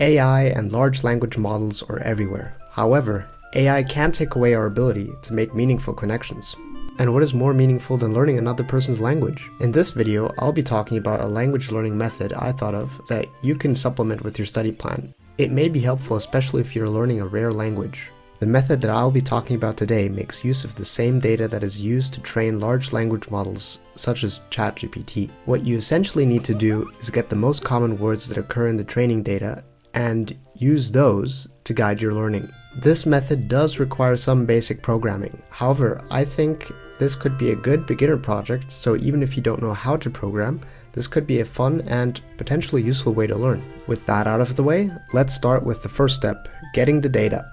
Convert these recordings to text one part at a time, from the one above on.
AI and large language models are everywhere. However, AI can take away our ability to make meaningful connections. And what is more meaningful than learning another person's language? In this video, I'll be talking about a language learning method I thought of that you can supplement with your study plan. It may be helpful especially if you're learning a rare language. The method that I'll be talking about today makes use of the same data that is used to train large language models such as ChatGPT. What you essentially need to do is get the most common words that occur in the training data and use those to guide your learning. This method does require some basic programming. However, I think this could be a good beginner project, so even if you don't know how to program, this could be a fun and potentially useful way to learn. With that out of the way, let's start with the first step, getting the data.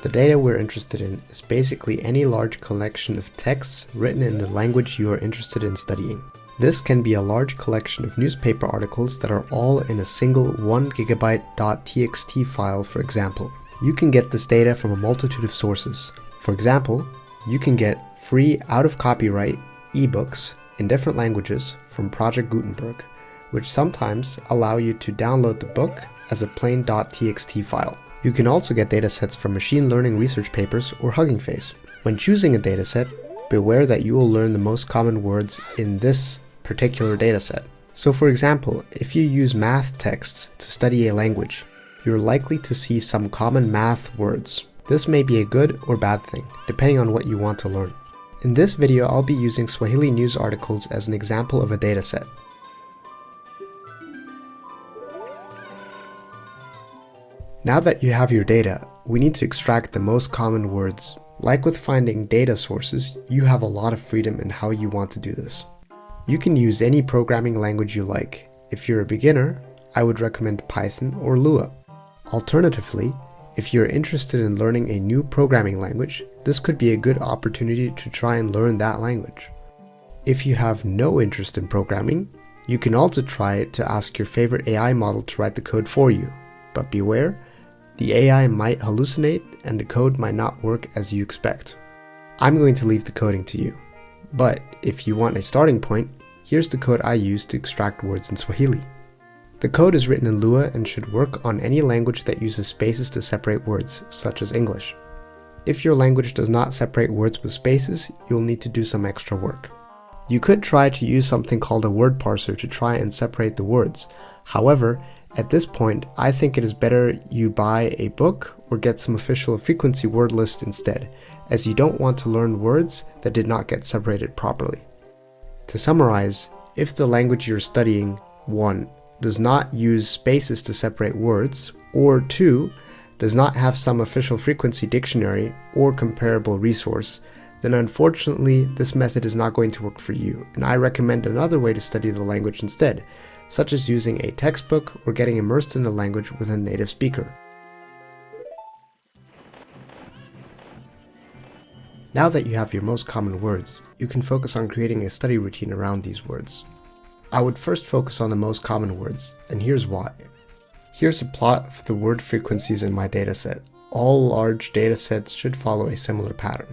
The data we're interested in is basically any large collection of texts written in the language you are interested in studying. This can be a large collection of newspaper articles that are all in a single 1 GB .txt file, for example. You can get this data from a multitude of sources. For example, you can get free out-of-copyright ebooks in different languages from Project Gutenberg, which sometimes allow you to download the book as a plain .txt file. You can also get datasets from machine learning research papers or Hugging Face. When choosing a dataset, beware that you will learn the most common words in this particular dataset. So for example, if you use math texts to study a language, you're likely to see some common math words. This may be a good or bad thing, depending on what you want to learn. In this video, I'll be using Swahili news articles as an example of a dataset. Now that you have your data, we need to extract the most common words. Like with finding data sources, you have a lot of freedom in how you want to do this. You can use any programming language you like. If you're a beginner, I would recommend Python or Lua. Alternatively, if you're interested in learning a new programming language, this could be a good opportunity to try and learn that language. If you have no interest in programming, you can also try to ask your favorite AI model to write the code for you. But beware, the AI might hallucinate and the code might not work as you expect. I'm going to leave the coding to you. But if you want a starting point, here's the code I use to extract words in Swahili. The code is written in Lua and should work on any language that uses spaces to separate words, such as English. If your language does not separate words with spaces, you'll need to do some extra work. You could try to use something called a word parser to try and separate the words. However, at this point, I think it is better you buy a book or get some official frequency word list instead, as you don't want to learn words that did not get separated properly. To summarize, if the language you're studying, 1. does not use spaces to separate words, or 2. does not have some official frequency dictionary or comparable resource, then unfortunately this method is not going to work for you, and I recommend another way to study the language instead, such as using a textbook or getting immersed in the language with a native speaker. Now that you have your most common words, you can focus on creating a study routine around these words. I would first focus on the most common words, and here's why. Here's a plot of the word frequencies in my dataset. All large datasets should follow a similar pattern.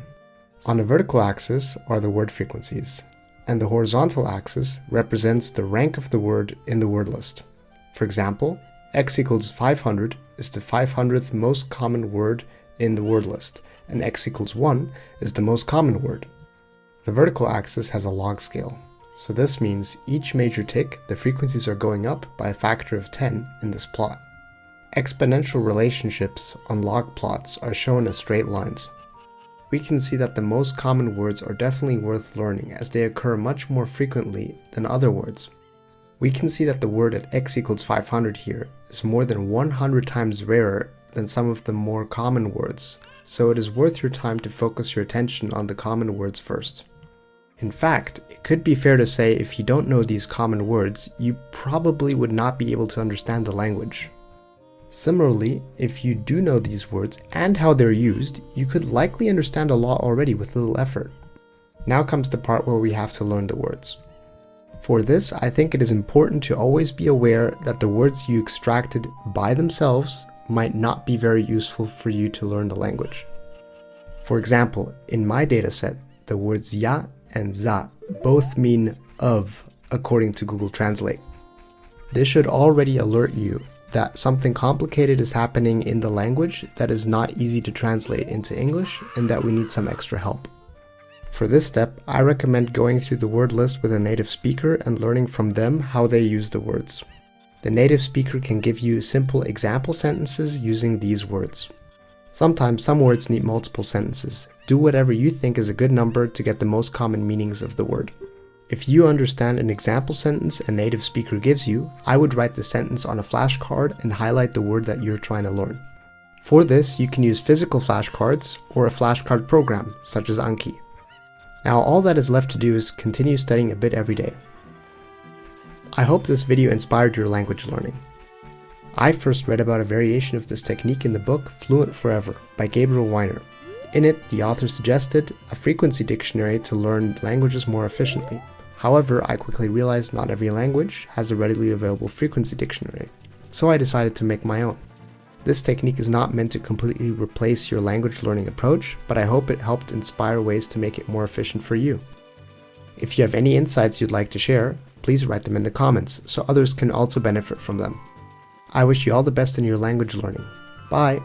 On the vertical axis are the word frequencies, and the horizontal axis represents the rank of the word in the word list. For example, x equals 500 is the 500th most common word in the word list, and x equals 1 is the most common word. The vertical axis has a log scale, so this means each major tick the frequencies are going up by a factor of 10 in this plot. Exponential relationships on log plots are shown as straight lines. We can see that the most common words are definitely worth learning as they occur much more frequently than other words. We can see that the word at x equals 500 here is more than 100 times rarer than some of the more common words, so it is worth your time to focus your attention on the common words first. In fact, it could be fair to say if you don't know these common words, you probably would not be able to understand the language. Similarly, if you do know these words and how they're used, you could likely understand a lot already with little effort. Now comes the part where we have to learn the words. For this, I think it is important to always be aware that the words you extracted by themselves might not be very useful for you to learn the language. For example, in my dataset, the words ya and za both mean of, according to Google Translate. This should already alert you that something complicated is happening in the language that is not easy to translate into English and that we need some extra help. For this step, I recommend going through the word list with a native speaker and learning from them how they use the words. The native speaker can give you simple example sentences using these words. Sometimes some words need multiple sentences. Do whatever you think is a good number to get the most common meanings of the word. If you understand an example sentence a native speaker gives you, I would write the sentence on a flashcard and highlight the word that you're trying to learn. For this, you can use physical flashcards or a flashcard program, such as Anki. Now all that is left to do is continue studying a bit every day. I hope this video inspired your language learning. I first read about a variation of this technique in the book Fluent Forever by Gabriel Weiner. In it, the author suggested a frequency dictionary to learn languages more efficiently. However, I quickly realized not every language has a readily available frequency dictionary, so I decided to make my own. This technique is not meant to completely replace your language learning approach, but I hope it helped inspire ways to make it more efficient for you. If you have any insights you'd like to share, please write them in the comments so others can also benefit from them. I wish you all the best in your language learning. Bye!